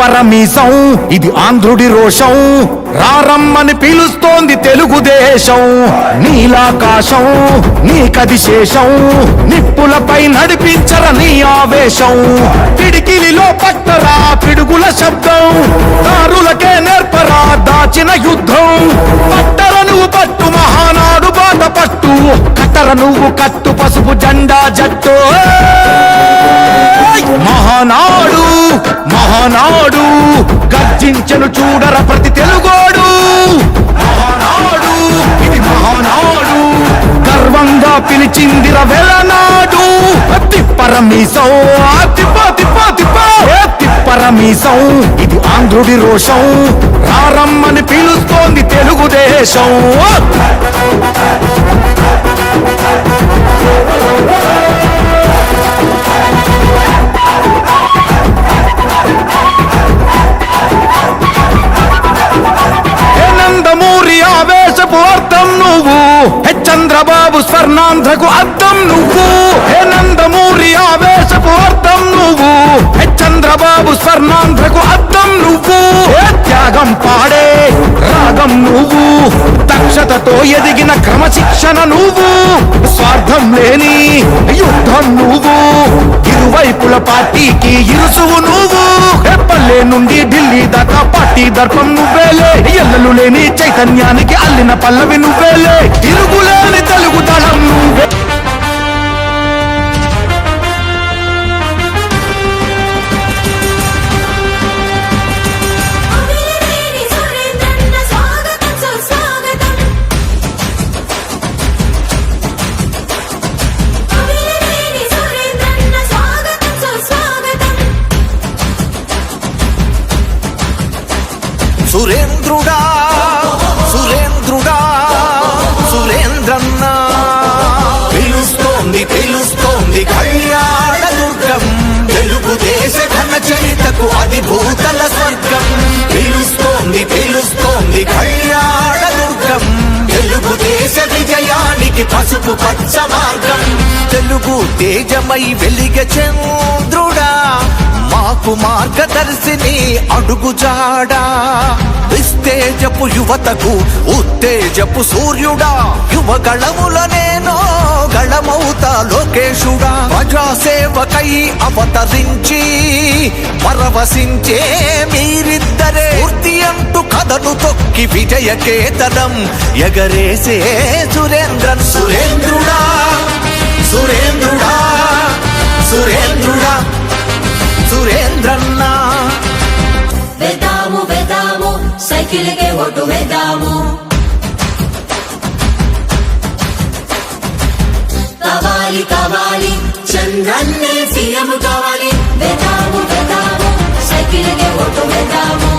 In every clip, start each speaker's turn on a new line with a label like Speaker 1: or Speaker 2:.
Speaker 1: తిప్పరమీసం ఇది ఆంధ్రుడి రోషం, రారమ్మని పిలుస్తోంది తెలుగుదేశం. నీలాకాశం నీకది శేషం, నిప్పులపై నడిపించర నీ ఆవేశం. పిడికిలిలో పట్టరా పిడుగుల శబ్దం, దారులకే నేర్పరా దాచిన యుద్ధం. పట్టర నువ్వు పట్టు మహానాడు బాట పట్టు, కట్టర నువ్వు కట్టు పసుపు జెండా జట్టు. మహానాడు మహానాడు గర్జించను చూడర ప్రతి తెలుగోడు. మహానాడు ఇది మహానాడు, గర్వంగా పిలిచిందిర వెలనాడు. తిప్పరమీసం తిప్ప తిప్ప తిప్ప తిప్పరమీసం ఇది ఆంధ్రుడి రోషం, రారమ్మని పిలుస్తోంది తెలుగుదేశం. నందమూరి ఆవేశపు అర్థం నువ్వు, చంద్రబాబు స్వర్ణాంధ్రకు అర్థం నువ్వు. నందమూరి ఆవేశపు అర్థం నువ్వు, చంద్రబాబు స్వర్ణాంధ్రకు అర్థం నువ్వు. త్యాగం పాడే రాగం నువ్వు, దక్షతతో ఎదిగిన క్రమశిక్షణ నువ్వు. స్వార్థం లేని యుద్ధం నువ్వు, ఇరువైపుల పార్టీకి ఇరుసువు నువ్వు. పల్లె నుండి ఢిల్లీ దాకా పార్టీ దర్పం నువ్వేలే, ఎల్లలు లేని చైతన్యానికి అల్లిన పల్లవి నువ్వేలే, తిరుగులేని తెలుగు దళం నువ్వే.
Speaker 2: సురేంద్రుడా సురేంద్రుడా సురేంద్రన్న పిలుస్తోంది పిలుస్తోంది కళ్యాణ దుర్గం, తెలుగుదేశ ఘన చరితకు అది భూతల స్వర్గం. పిలుస్తోంది పిలుస్తోంది కళ్యాణ దుర్గం, తెలుగుదేశ విజయానికి పసుపు పచ్చ మార్గం. తెలుగు తేజమై వెలిగ చంద్రుడా, మాకు మార్గదర్శిని అడుగుజాడా. విస్తేజపు యువతకు ఉత్తేజపు సూర్యుడా, యువగళముల నేను గళమౌతా లోకేశుడా. ప్రజాసేవకై అవతరించి పరవశించే మీరిద్దరే, పూర్తి అంటూ కథను తొక్కి విజయ కేతనం ఎగరేసే సురేంద్రన్. సురేంద్రుడా సురేంద్రుడా సురేంద్రుడా సురేంద్రన్న.
Speaker 3: వేదాము వేదాము సైకిల్కే ఓటు వేదాము, కావాలి కావాలి చంద్రన్నే సీఎం కావాలి. వేదాము వేదాము సైకిల్కే ఓటు వేదాము,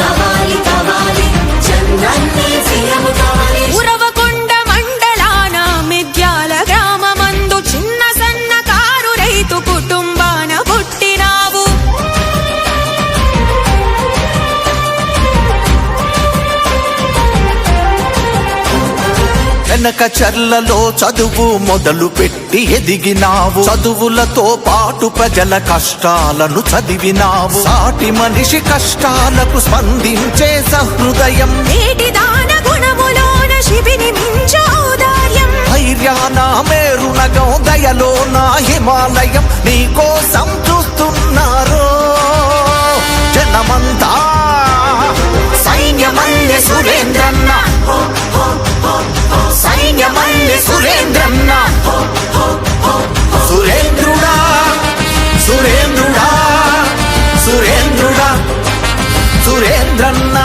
Speaker 3: కావాలి కావాలి చంద్రన్నే సీఎం కావాలి.
Speaker 4: ఉరవకొండ మండలాన మిద్యాల గ్రామమందు చిన్న సన్న కారు రైతు కుటుంబాన పుట్టినావు.
Speaker 2: వెనక చర్లలో చదువు మొదలు పెట్టి ఎదిగినావు, చదువులతో పాటు ప్రజల కష్టాలను చదివినావు. సాటి మనిషి కష్టాలకు స్పందించే సహృదయం,
Speaker 4: నేటి దాన గుణములోన శిబిని మించౌదార్యం.
Speaker 2: ధైర్యాన మేరునగం దయలో నా హిమాలయం, నీకోసం చూస్తున్నారు జనమంతా. సైన్యమల్లె సురేంద్రన్న, సైన్యమల్లె సురేంద్రన్న. సురేంద్రుడా సురేంద్రుడా సురేంద్రుడా సురేంద్రన్న.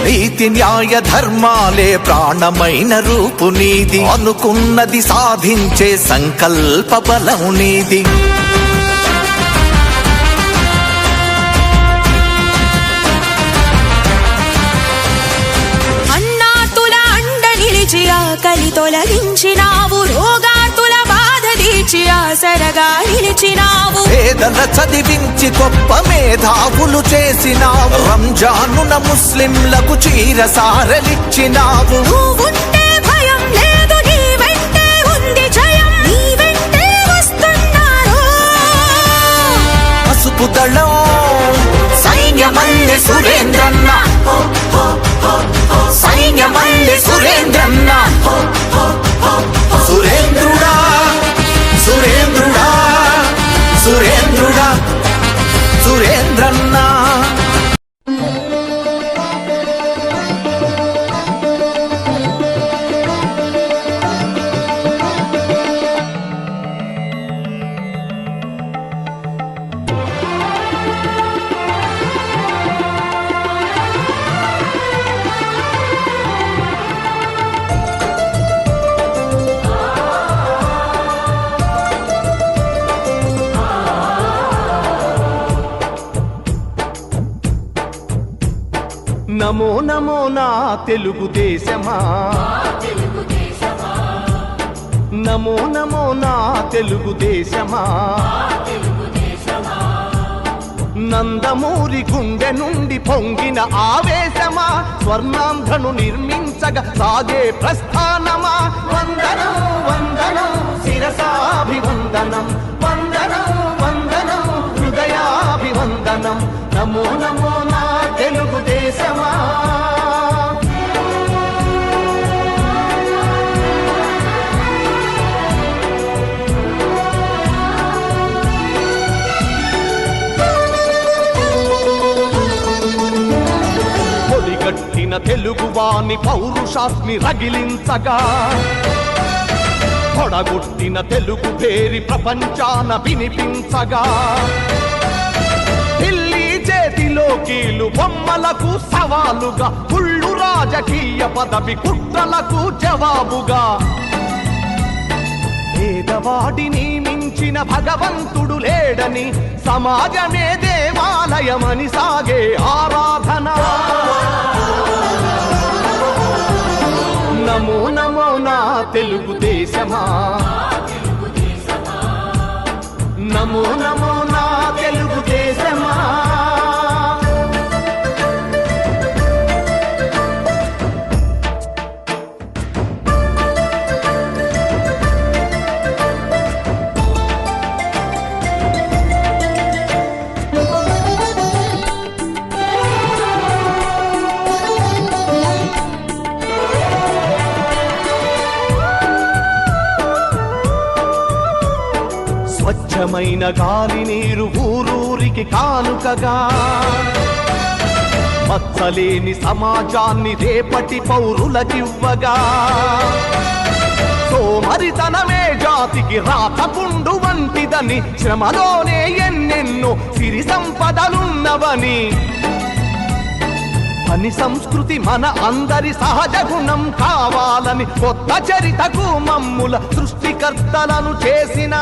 Speaker 2: నీతి న్యాయ ధర్మాలే ప్రాణమైన రూపు నీది, అనుకున్నది సాధించే సంకల్ప బలం నీది.
Speaker 4: అన్నాతుల అండ నిలిచి ఆకలి తొలగించినావు, రోగాతుల బాధ తీర్చి ఆసరగా నిలిచినావు.
Speaker 2: పేద వేదన చదివించి గొప్ప మేధావులు చేసినావు. రంజానున ముస్లింలకు చీర సారలిచ్చినావు.
Speaker 4: నువ్వుంటే భయం లేదు, నీ వెంటే ఉంది జయం, నీ వెంటే వస్తున్నారు.
Speaker 2: పసుపు దళం సైన్యమల్లె సురేంద్రన్న, సైన్యమల్లె సురేంద్రన్న. సురేంద్రుడా సురేంద్రుడా సురేంద్రుడా సురేంద్రన్న.
Speaker 1: నమో నమో నా తెలుగుదేశమా, నమో నమో నా తెలుగుదేశమా. నందమూరి గుండె నుండి పొంగిన ఆవేశమా, స్వర్ణాంధ్రను నిర్మించగా సాగే ప్రస్థానమా. వందనం వందనం శిరసాభివందనం, వందనం వందనం హృదయాభివందనం. నమో నమో నా తెలుగుదేశమా. పొడిగట్టిన తెలుగువాని పౌరుషాస్మి రగిలించగా, పొడగొట్టిన తెలుగు పేరి ప్రపంచాన వినిపించగా, ఢిల్లీ చేతిలో కీలు బొమ్మలకు సవాలుగా, కుళ్ళు రాజకీయ పదవి కుట్రలకు జవాబుగా, పేదవాడిని మించిన భగవంతుడు లేడని, సమాజమే దేవాలయమని సాగే ఆరాధన. నమో నమో నా తెలుగుదేశమా, నమో నమో నా తెలుగుదేశమా. స్వచ్ఛమైన గాలి నీరు ఊరూరికి కానుకగా, మచ్చలేని సమాజాన్ని రేపటి పౌరులకివ్వగా, సోమరితనమే జాతికి రాతపుండు వంటిదని, శ్రమలోనే ఎన్నెన్నో సిరి సంపదలున్నవని, పని సంస్కృతి మన అందరి సహజ గుణం కావాలని, కొత్త చరితకు మమ్ముల సృష్టికర్తలను చేసిన.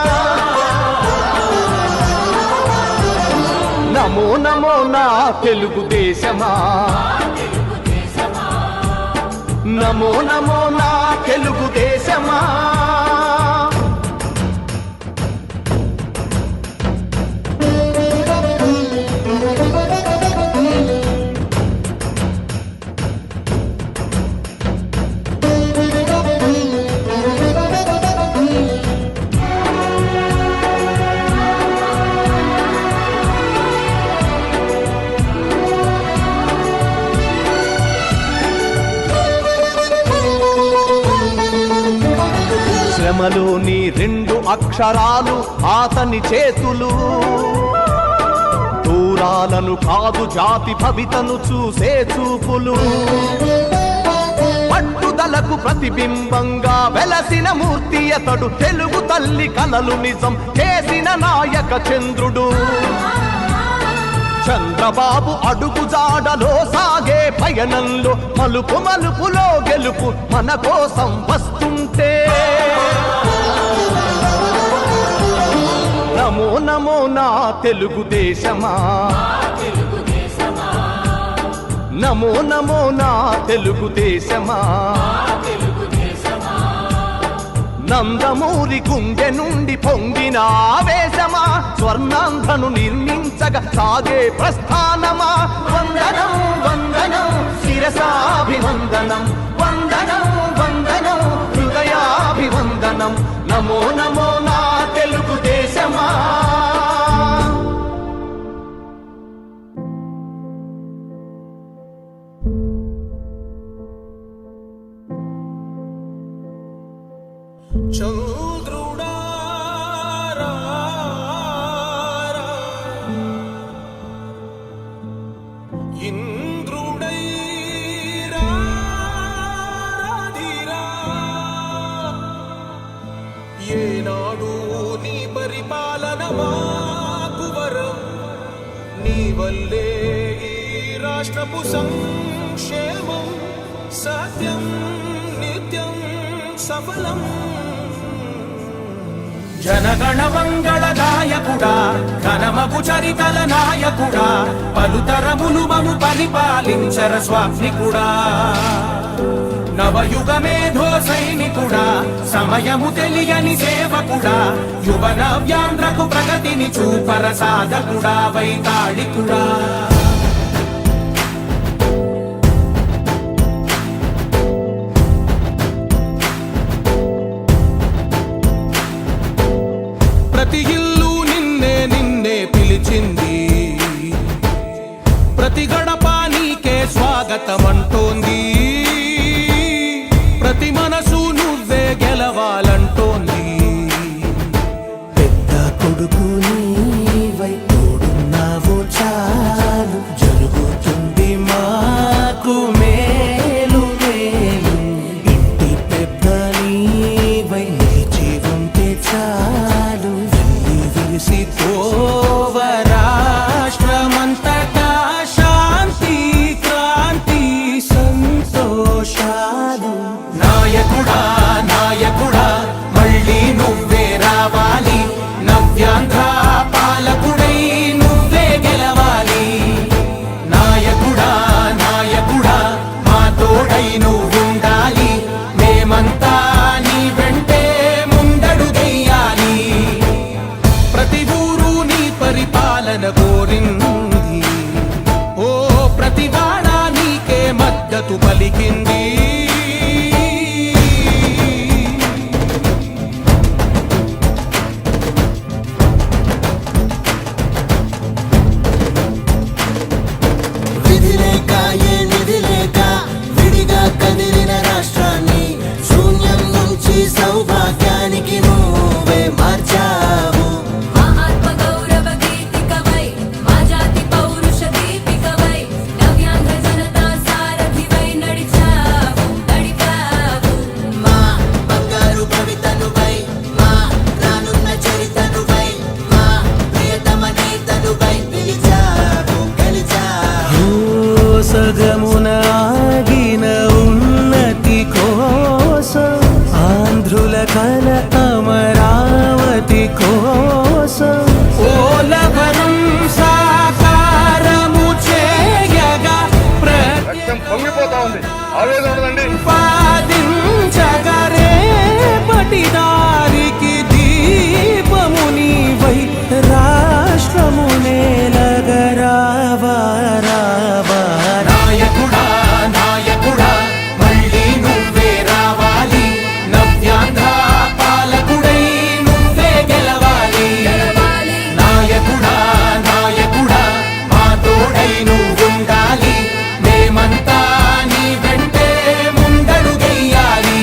Speaker 1: నమో నమో నా తెలుగుదేశమా, నమో నమో నా తెలుగుదేశమా. శ్రమలోని రెండు అక్షరాలు ఆతని చేతులు, దూరాలను కాదు జాతి భవితను చూసే చూపులు, పట్టుదలకు ప్రతిబింబంగా వెలసిన మూర్తి అతడు, తెలుగు తల్లి కలలు నిజం చేసిన నాయక చంద్రుడు. చంద్రబాబు అడుగు జాడలో సాగే పయనంలో, మలుపు మలుపులో గెలుపు మన కోసం వస్తుంటే. నమో నమో నా తెలుగుదేశమా, నమో నమో నా తెలుగుదేశమా. నందమూరి గుండె నుండి పొంగిన ఆవేశమా, స్వర్ణాంధ్రను నిర్మించగా సాగే ప్రస్థానమా వందనం వందనం శిరసాభివందనం వందనం వందనం హృదయాభివందనం నమో నమో నా తెలుగు దేశమా
Speaker 2: చంద్రుడా ఇంద్రుడై రాధిరా ఏనాడు నీ పరిపాలన మాకు వరం నీ వల్లే ఈ రాష్ట్రపు సంక్షేమం సత్యం నిత్యం సఫలం జనగణ మంగళ గాయకుడా ఘనమగు చరితల నాయకుడా పలుతరములు మము పరిపాలించర స్వామికుడా నవయుగ మేధో సైనికుడా సమయము తెలియని సేవకుడా యువ నవ్యాంధ్రకు ప్రగతిని చూపర సాధకుడా వైతాళికుడా ప్రతి ఇల్లు నిన్నే నిన్నే పిలిచింది ప్రతి గడప నీకే స్వాగతమంటోంది ప్రతి మనసు నువ్వే గెలవాలంటోంది
Speaker 5: పెద్ద కొడుకు నీవై తోడున్నావు చాలు జరుగుతుంది మాకు మేలు మేలు ఇంటి పెద్ద నీవై నిలిచి ఉంటే చాలు విరిసి తోవ రాష్ట్రమంతటా శాంతి క్రాంతి సంతోషాలు
Speaker 2: నాయకుడా నాయకుడా మళ్ళీ నువ్వే రావాలి నవ్యాంధ్ర పాలకుడై నువ్వే గెలవాలి నాయకుడా నాయకుడా మా తోడై నువ్వుండాలి మేమంతా నీ వెంటే ముందడుగెయ్యాలి ప్రతి ఊరు నీ పరిపాలన కోరింది ఓ ప్రతి వాడ నీకే మద్దతు పలికింది
Speaker 5: విధి లేక ఏ నిధి లేక విడిగా కదిలిన రాష్ట్రాన్ని శూన్యం నుంచి సౌభాగ్యానికి నువ్వే మార్చావు
Speaker 3: మహాత్మ గౌరవ గీతికవై మా జాతి పౌరుష దీపికవై నవ్యాంధ్ర జనతా సారథివై నడిచావు నడిపావు
Speaker 5: మా బంగారు భవితనువై మా రానున్న చరితనువై మా ప్రియతమ నేతనువై పిలిచావు గెలిచావు సగమున ఆగిన ఉన్నతి కోసం ఆంధ్రుల కల అమరావతి కోసం
Speaker 2: ఓలవరం సాకారము చేయగా
Speaker 6: పొంగిపోతా ఉంది ఆవేదన ఉండదండి
Speaker 2: ప్రతిపాదించగరే పటి దారికి దీపము నీవై రాష్ట్రము నేలగరావా రావా నాయకుడా నాయకుడా మళ్ళీ నువ్వే రావాలి నవ్యాంధ్ర పాలకుడై నువ్వే గెలవాలి నాయకుడా నాయకుడా మా తోడై నువ్వుండాలి మేమంతా నీ వెంటే ముందడుగెయ్యాలి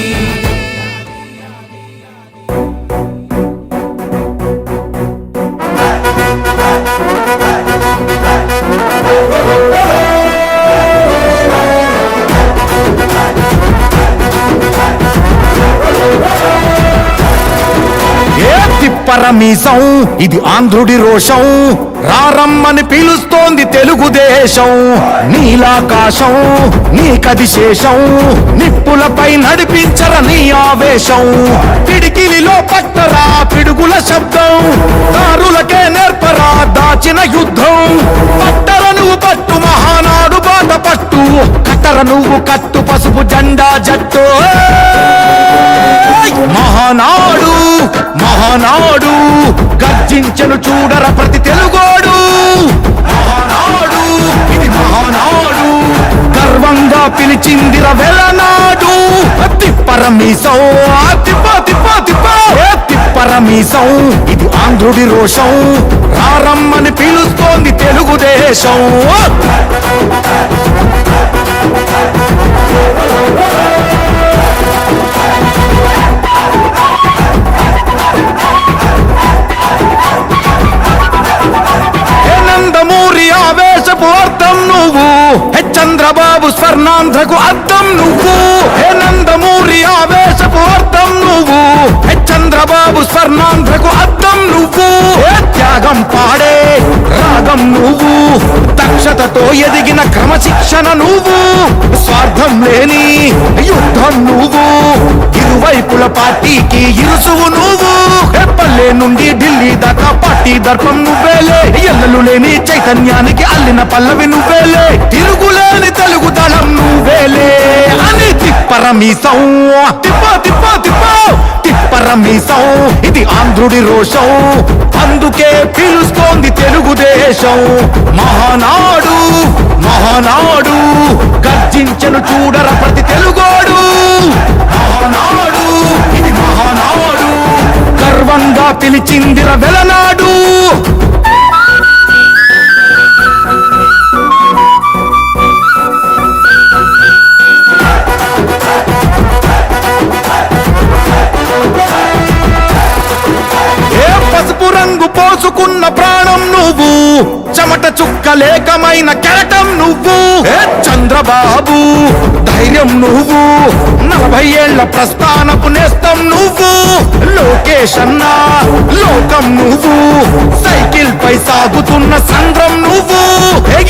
Speaker 7: ఏ తిప్పరమీసం ఇది ఆంధ్రుడి రోషం రారమ్మని పిలుస్తోంది తెలుగుదేశం నీలాకాశం నీకది శేషం నిప్పులపై నడిపించర నీ ఆవేశం పిడికిలిలో పట్టరా పిడుగుల శబ్దం దారులకే నేర్పరా దాచిన యుద్ధం పట్టర నువ్వు పట్టు మహానాడు బాట పట్టు కట్టర నువ్వు కట్టు పసుపు జెండా జట్టు మహానాడు మహానాడు గద్ద గర్జించెను చూడర ప్రతి తెలుగోడు. మహానాడు ఇది మహానాడు, గర్వంగా పిలిచిందిర వెలనాడు. తిప్పరమీసం తిప్ప తిప్ప తిప్ప తిప్పరమీసం, ఇది ఆంధ్రుడి రోషం. రారమ్మని పిలుస్తోంది తెలుగుదేశం. నందమూరి ఆవేశపు అర్థం నువ్వు, చంద్రబాబు స్వర్ణాంధ్రకు అర్థం నువ్వు. నందమూరి ఆవేశపు అర్థం నువ్వు, చంద్రబాబు స్వర్ణాంధ్రకు అర్థం నువ్వు. త్యాగం పాడే రాగం నువ్వు, దక్షతతో ఎదిగిన క్రమశిక్షణ నువ్వు. స్వార్థం లేని యుద్ధం నువ్వు, ఇరువైపుల పార్టీకి ఇరుసువు నువ్వు. పల్లె నుండి ఢిల్లీ దాకా పార్టీ దర్పం నువ్వేలే, ఎల్లలు లేని చైతన్యానికి అల్లిన పల్లవి నువ్వేలే. తిరుగులేని తెలుగు దళం నువ్వేలే అని తిప్పరమీసం తిప్ప తిప్ప తిప్ప తిప్పరమీసం, ఇది ఆంధ్రుడి రోషం. అందుకే పిలుస్తోంది తెలుగుదేశం. మహానాడు మహానాడు, గర్జించెను చూడర ప్రతి తెలుగోడు. మహానాడు ఇది మహానాడు, గర్వంగా పిలిచిందిర వెలనాడు. పసుపు రంగు పోసుకున్న ప్రాణం నువ్వు, చెమట చుక్కలేకమైన కెరటం నువ్వు. చంద్రబాబు ధైర్యం నువ్వు, 40 ఏళ్ల ప్రస్థానపు నేస్తం నువ్వు. లోకేష్ అన్నా లోకం నువ్వు, సైకిల్ పై సాగుతున్న సంద్రం నువ్వు.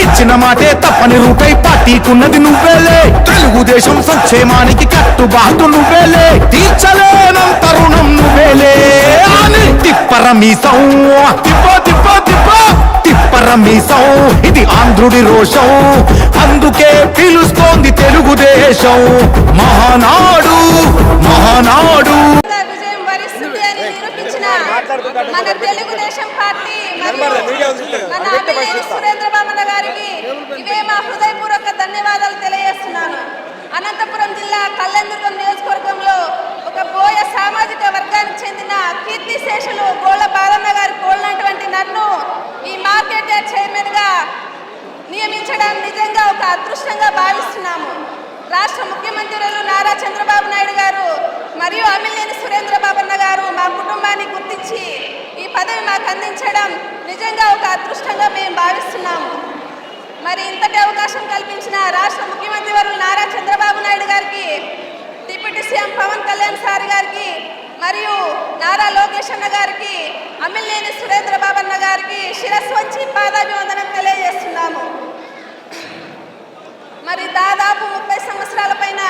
Speaker 7: ఇచ్చిన మాటే తప్పని రూపై పార్టీకున్నది నువ్వేలే. తెలుగుదేశం సంక్షేమానికి కట్టుబాటు నువ్వేలే, తీర్చలేనంత రుణం నువ్వేలే అని తిప్పరమీసం తిప్ప తిప్ప తిప్ప తిప్పరమీసం, ఇది ఆంధ్రుడి రోషం. అందుకే పిలుస్తోంది తెలుగుదేశం. మహానాడు మహానాడు.
Speaker 8: విజయం వరిస్తుంది అని నిరూపించిన మన తెలుగుదేశం పార్టీ మరియు మన అమ్మినేని సురేంద్రబాబు గారికి ఇవే మా హృదయపూర్వక ధన్యవాదాలు తెలియజేస్తున్నాను. అనంతపురం జిల్లా కళ్యాణదుర్గం నియోజకవర్గంలో ఒక బోయ సామాజిక వర్గానికి చెందిన కీర్తిశేషులు గోళ్ళ బాలన్న గారి కోల్నటువంటి నన్ను ఈ మార్కెట్ యార్డ్ చైర్మన్ గా నియమించడం నిజంగా ఒక అదృష్టంగా భావిస్తున్నాము. రాష్ట్ర ముఖ్యమంత్రులు నారా చంద్రబాబు నాయుడు గారు మరియు అమ్మినేని సురేంద్రబాబు గారు మా కుటుంబాన్ని గుర్తించి ఈ పదవి మాకు అందించడం నిజంగా ఒక అదృష్టంగా మేము భావిస్తున్నాము. మరి ఇంతటి అవకాశం కల్పించిన రాష్ట్ర ముఖ్యమంత్రి వర్యులు నారా చంద్రబాబు నాయుడు గారికి, deputy CM Pawan Kalyan sir గారికి మరియు నారా లోకేష్ అన్న గారికి, అమ్మినేని సురేంద్రబాబు గారికి శిరస్సు వంచి పాదాభివందనం తెలియజేస్తున్నాము. మరి దాదాపు 30 సంవత్సరాల పైన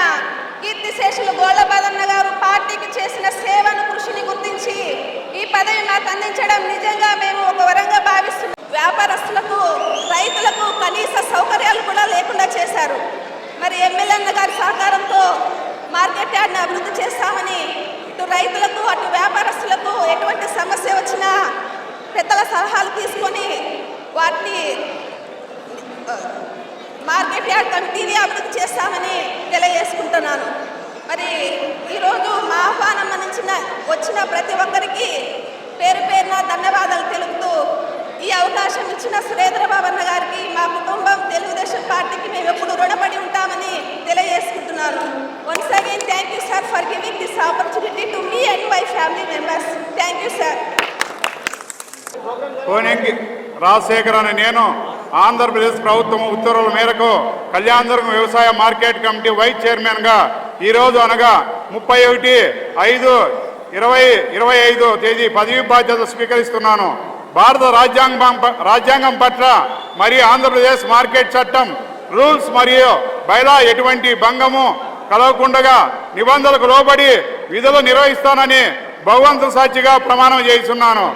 Speaker 8: కీర్తిశేషులు గోళ్ళ బాలన్న గారు పార్టీకి చేసిన సేవను కృషిని గుర్తించి ఈ పదవి మాకు అందించడం నిజంగా మేము ఒక వరంగా భావిస్తున్నాం. వ్యాపారస్తులకు రైతులకు కనీస సౌకర్యాలు కూడా లేకుండా చేశారు. మరి ఎమ్మెల్యే గారి సహకారంతో మార్కెట్ యార్డ్ని అభివృద్ధి చేస్తామని ఇటు రైతులకు అటు వ్యాపారస్తులకు ఎటువంటి సమస్య వచ్చినా పెద్దల సలహాలు తీసుకొని వాటిని మార్కెట్ యార్డ్ కమిటీని అభివృద్ధి చేస్తామని తెలియజేసుకుంటున్నాను. మరి ఈరోజు మా ఆహ్వానం వచ్చిన ప్రతి ఒక్కరికి పేరు పేరున ధన్యవాదాలు తెలుపుతూ ఈ అవకాశం ఇచ్చిన సురేంద్రబాబు గారికి, మా కుటుంబం తెలుగుదేశం పార్టీకి మేము ఎప్పుడు రుణపడి ఉంటామని తెలియజేసుకుంటున్నాను. Once again thank you sir for giving this opportunity to me and my family members. Thank you sir.
Speaker 6: Konangi Rajasekhar అని నేను ఆంధ్రప్రదేశ్ ప్రభుత్వం ఉత్తర్వుల మేరకు కళ్యాణదుర్గం వ్యవసాయ మార్కెట్ కమిటీ వైస్ చైర్మన్గా ఈరోజు అనగా 31/5/2025 తేదీ పదవి బాధ్యత స్వీకరిస్తున్నాను. భారత రాజ్యాంగం పట్ల మరియు ఆంధ్రప్రదేశ్ మార్కెట్ చట్టం రూల్స్ మరియు బైలా ఎటువంటి భంగము కలగకుండా నిబంధనలకు లోబడి విధులు నిర్వహిస్తానని భగవంతు సాక్షిగా ప్రమాణం చేస్తున్నాను.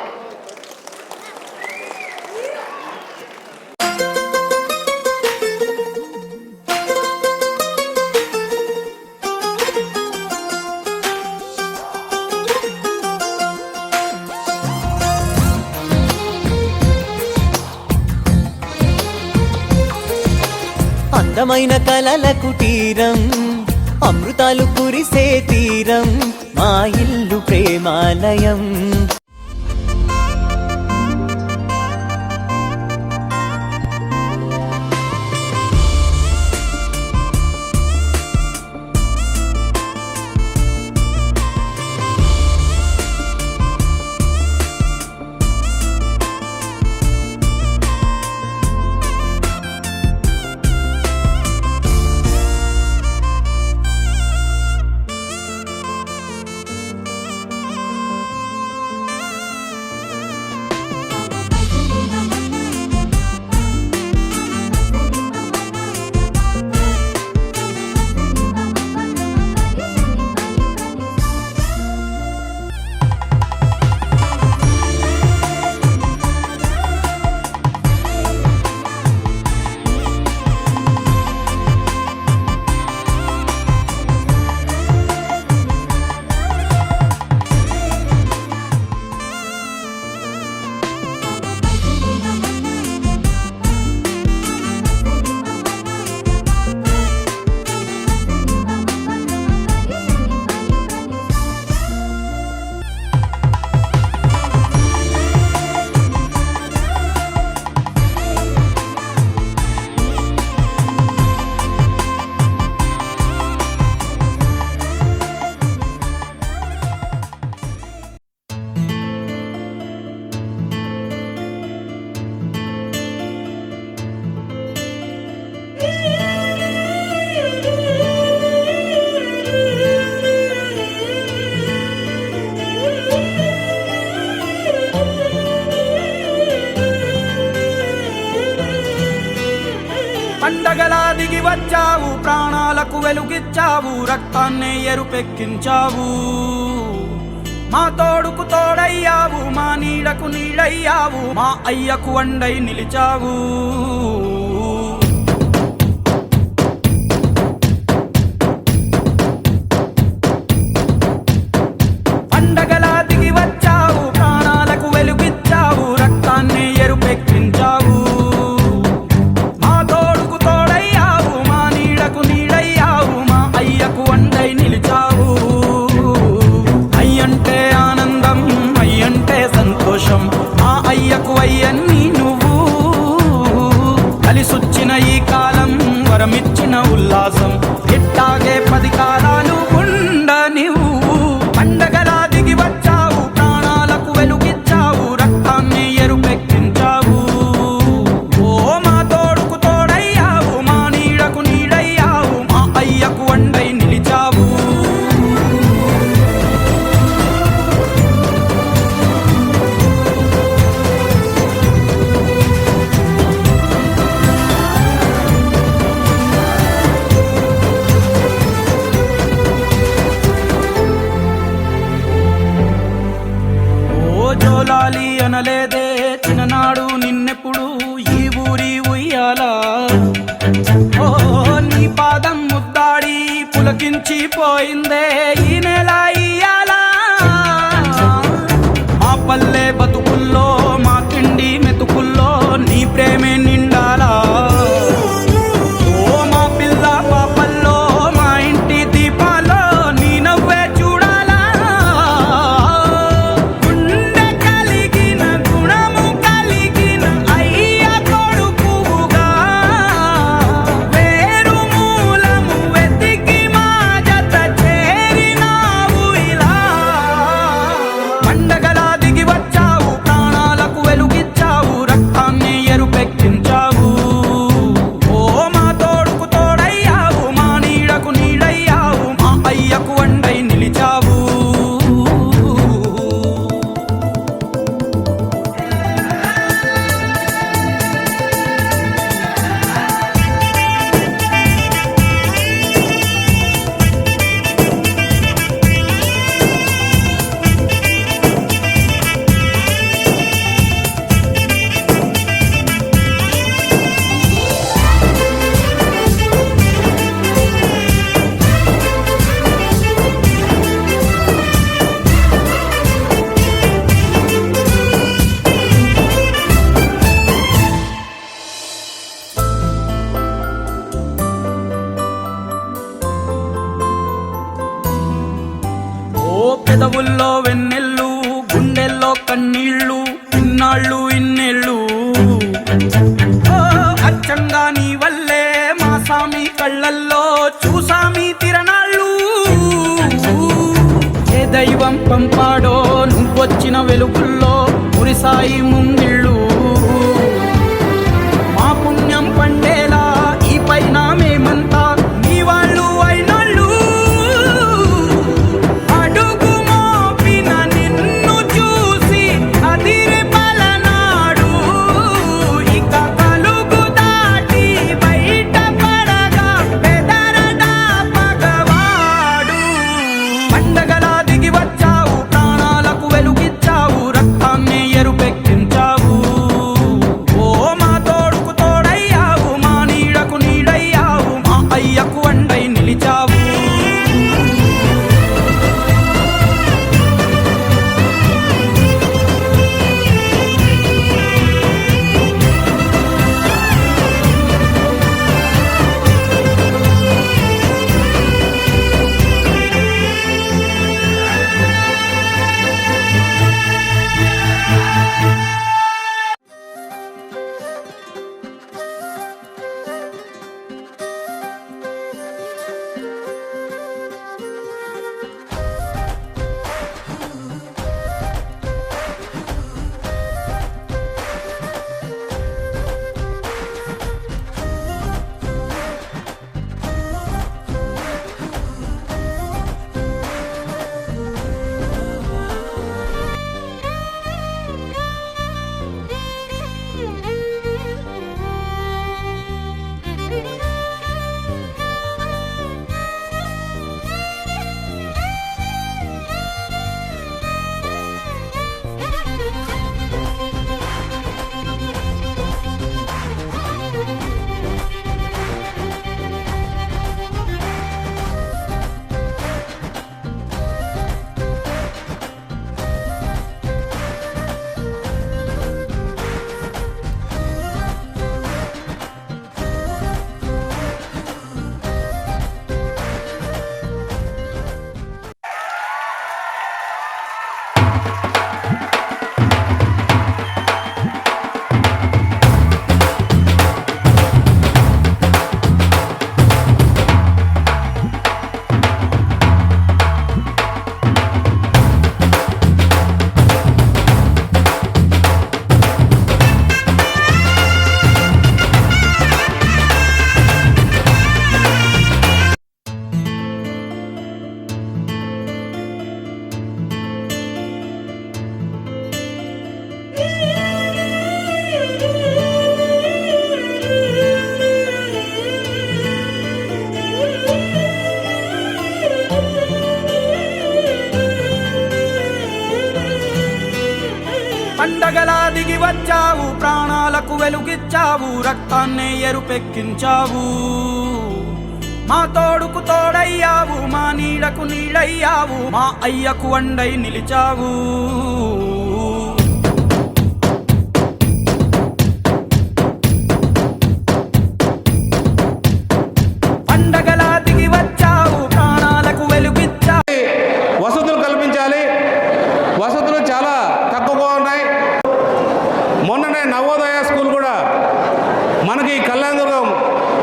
Speaker 5: అందమైన కలల కుటీరం అమృతాలు కురిసే తీరం మా ఇల్లు ప్రేమాలయం
Speaker 2: పండగలా దిగి వచ్చావు ప్రాణాలకు వెలుగిచ్చావు రక్తాన్నే ఎరుపెక్కించావు మా తోడుకు తోడయ్యావు మా నీడకు నీడయ్యావు మా అయ్యకు అండై నిలిచావు పండగలా దిగి వచ్చావు ప్రాణాలకు వెలుగిచ్చావు రక్తాన్నే ఎరుపెక్కించావు మా అయ్యకు అయ్యన్ని నువ్వు కలిసొచ్చిన ఈ కాలం వరమిచ్చిన ఉల్లాసం ఇట్టాగే 10 కాలాలు ఉండనివ్వు పండగలా దిగి వచ్చావు ప్రాణాలకు వెలుగిచ్చావు రక్తాన్ని ఎరుపెక్కించావు ఓ మా తోడుకు తోడయ్యావు మా నీడకు నీడయ్యావు మా అయ్యకు అండై నిలిచావు జోలాలి అనలేదే చిన్ననాడు నిన్నెప్పుడు ఈ ఊరి ఉయ్యాలా ఓ నీ పాదం ముద్దాడి పులకించి పోయిందే ఈ నెల ఇయ్యాలా మా పల్లె బతుకుల్లో మా తిండి మెతుకుల్లో నీ ప్రేమే నిండాలా ఓ మా పిల్ల పాపల్లో మా ఇంటి దీపాల్లో నీ నవ్వే చూడాలా పండగలా దిగి వచ్చావు ప్రాణాలకు వెలుగిచ్చావు రక్తాన్ని ఎరుపెక్కించావు పెదవుల్లో వెన్నెల్లు గుండెల్లో కన్నీళ్ళు ఇన్నాళ్ళు ఇన్నేళ్ళు అచ్చంగా నీ వల్లే మా సామి కళ్ళల్లో చూసామి తిరణాళ్ళు ఏ దైవం పంపాడో నువ్వొచ్చిన వెలుగుల్లో మురిసాయి ముంగిళ్ళు మా పుణ్యం పండేలా ఈ పైన మేమంతా నీ వాళ్ళు అయినాళ్ళు అడుగు మోపిన నిన్ను చూసి అదిరి పలనాడు ఇక కలుగు దాటి బయట పడగా బెదరడా పగవాడు పండగలా దిగి వచ్చావు ప్రాణాలకు వెలుగిచ్చావు రక్తాన్ని ఎరుపెక్కించావు ఓ మా తోడుకు తోడయ్యావు మా నీడకు నీడయ్యావు మా అయ్యకు అండై నిలిచావు పండగలా దిగి వచ్చావు ప్రాణాలకు వెలుగిచ్చావు రక్తాన్ని ఎరుపెక్కించావు మా తోడుకు తోడయ్యావు మా నీడకు నీడయ్యావు మా అయ్యకు అండై నిలిచావు పండగలా దిగి వచ్చావు ప్రాణాలకు వెలుగిచ్చావు
Speaker 9: వసతులు కల్పించాలి. వసతులు చాలా తక్కువగా ఉన్నాయి. మొన్ననే నవోదయ స్కూల్ కూడా మనకి కళ్యాణదుర్గం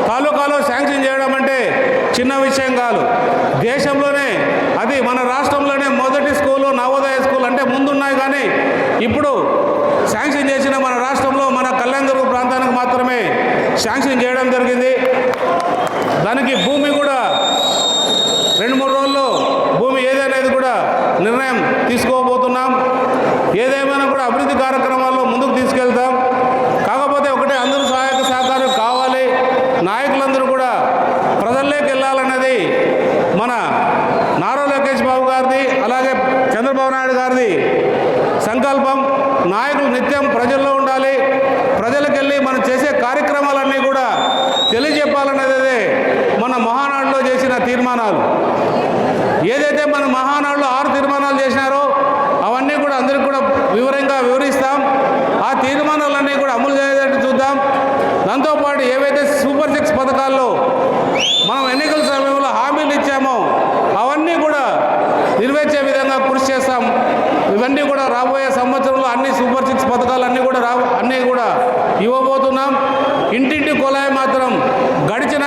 Speaker 9: తాలూకాలో శాంక్షన్ చేయడం అంటే చిన్న విషయం కాదు. దేశంలోనే అది మన రాష్ట్రంలోనే మొదటి స్కూలు నవోదయ స్కూల్ అంటే ముందున్నాయి, కానీ ఇప్పుడు శాంక్షన్ చేసిన మన రాష్ట్రంలో మన కళ్యాణదుర్గం ప్రాంతానికి మాత్రమే శాంక్షన్ చేయడం జరిగింది. దానికి భూమి కూడా 2-3 రోజుల్లో భూమి ఏదనేది కూడా నిర్ణయం తీసుకోబోతున్నాం. ఏదేమైనా కూడా అభివృద్ధి కార్యక్రమాల్లో ముందుకు తీసుకెళ్తాం. కాకపోతే ఒకటే, అందరూ సహాయక సహకారం కావాలి. నాయకులందరూ కూడా ప్రజల్లోకి వెళ్ళాలన్నది మన నారా లోకేష్ బాబు గారిది, అలాగే చంద్రబాబు నాయుడు గారిది సంకల్పం. నాయకులు నిత్యం ప్రజల్లో ఉండాలి. ప్రజలకు వెళ్ళి మనం చేసే కార్యక్రమాలన్నీ కూడా తెలియజెప్పాలన్నదే మన మహానాడులో చేసిన తీర్మానాలు. ఏదైతే మన మహానాడులో 6 తీర్మానాలు చేసినారో అవన్నీ కూడా అందరికీ కూడా వివరంగా వివరిస్తాం. ఆ తీర్మానాలన్నీ కూడా అమలు చేసేటట్టు చూద్దాం. ఇవ్వబోతున్నాం. ఇంటింటి కుళాయి మాత్రం గడిచిన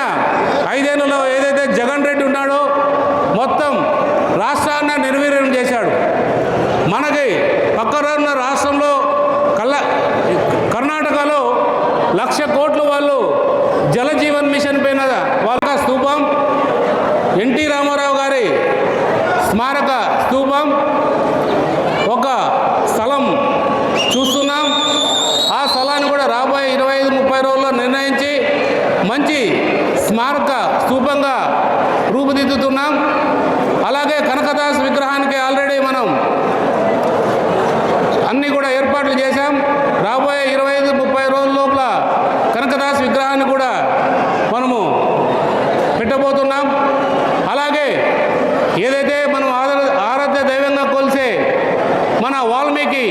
Speaker 9: 5 ఏళ్లలో ఏదైతే జగన్ రెడ్డి ఉన్నాడో మొత్తం రాష్ట్రాన్ని నిర్వీర్యం చేశాడు. మనకి పక్కన ఉన్న రాష్ట్రంలో కర్ణాటకలో 1,00,000 కోట్లు వాళ్ళు జలజీవన్ మిషన్ పైన వాళ్ళ స్తూపం, ఎన్టీ రామారావు గారి స్మారక స్తూపం, ఒక స్థలం చూస్తున్నాం. ఆ స్థలాన్ని కూడా రాబోయే 25-30 రోజుల్లో నిర్ణయించి మంచి స్మారక స్తూపంగా రూపుదిద్దుతున్నాం. అలాగే కనకదాస్ విగ్రహానికి ఆల్రెడీ మనం అన్నీ కూడా ఏర్పాట్లు చేశాం. రాబోయే 25-30 రోజుల లోపల కనకదాస్ విగ్రహాన్ని కూడా మనము పెట్టబోతున్నాం. అలాగే ఏదైతే మనం ఆరాధ్య దైవంగా కొలిసే మన వాల్మీకి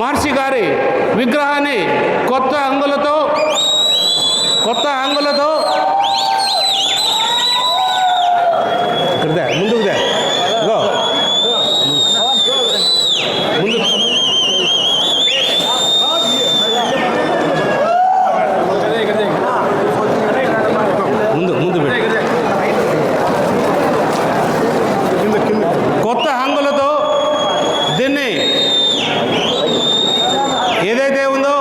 Speaker 9: మహర్షి గారి విగ్రహాన్ని కొత్త హంగులతో ముందుకు కొత్త హంగులతో దీన్ని ఏదైతే ఉందో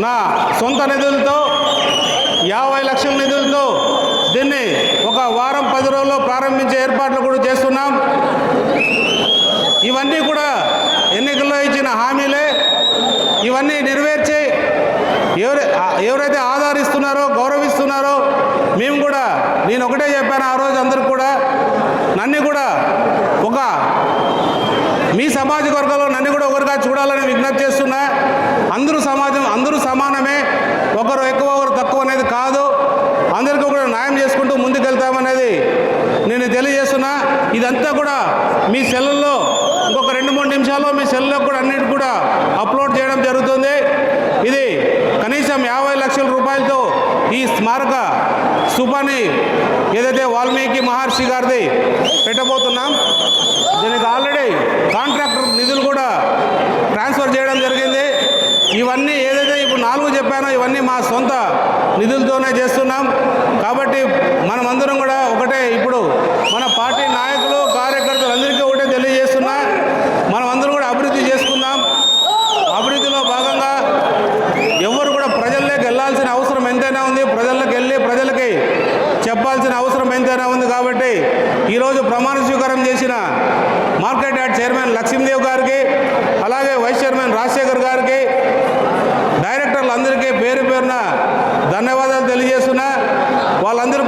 Speaker 9: నా సొంత నిధులతో 50 లక్షల నిధులతో దీన్ని ఒక వారం 10 రోజుల్లో ప్రారంభించే ఏర్పాట్లు కూడా చేస్తున్నాం. ఇవన్నీ కూడా ఎన్నికల్లో ఇచ్చిన హామీలే. ఇవన్నీ నెరవేర్చి ఎవరైతే ఆదరిస్తున్నారో గౌరవిస్తున్నారో మేము కూడా, నేను ఒకటే చెప్పాను ఆ రోజు అందరికి కూడా, నన్ను కూడా ఒక మీ సమాజ వర్గంలో నన్ను కూడా ఒకరిగా చూడాలని విజ్ఞప్తి చేస్తున్నా. అందరూ సమానమే, ఒకరు ఎక్కువ ఒకరు తక్కువ అనేది కాదు. అందరికీ కూడా న్యాయం చేసుకుంటూ ముందుకెళ్తామనేది నేను తెలియజేస్తున్నా. ఇదంతా కూడా మీ సెల్లుల్లో ఇంకొక 2-3 నిమిషాల్లో మీ సెల్లో కూడా అన్నిటి కూడా అప్లోడ్ చేయడం జరుగుతుంది. ఇది కనీసం 50 లక్షల రూపాయలతో ఈ స్మారక స్తూపాన్ని ఏదైతే వాల్మీకి మహర్షి గారిది పెట్టబోతున్నాం. దీనికి ఆల్రెడీ కాంట్రాక్టర్ నిధులు కూడా ట్రాన్స్ఫర్ చేయడం జరిగింది. ఇవన్నీ ఏదైతే ఇప్పుడు 4 చెప్పానో ఇవన్నీ మా సొంత నిధులతోనే చేస్తున్నాం. కాబట్టి మనమందరం కూడా ఒకటే, ఇప్పుడు మన పార్టీ నాయకులు కార్యకర్తలు అందరికీ ఒకటే తెలియజేస్తున్నా, మనమందరం కూడా అభివృద్ధి చేసుకుందాం. అభివృద్ధిలో భాగంగా ఎవరు కూడా ప్రజల్లోకి వెళ్ళాల్సిన అవసరం ఎంతైనా ఉంది, ప్రజల్లోకి వెళ్ళి ప్రజలకి చెప్పాల్సిన అవసరం ఎంతైనా ఉంది. కాబట్టి ఈరోజు ప్రమాణ స్వీకారం చేసిన మార్కెట్ యార్డ్ చైర్మన్ లక్ష్మీదేవ్ గారికి, అలాగే వైస్ చైర్మన్ రాజశేఖర్ గారికి, డైరెక్టర్లు అందరికీ పేరు పేరున ధన్యవాదాలు తెలియజేస్తున్నా. వాళ్ళందరూ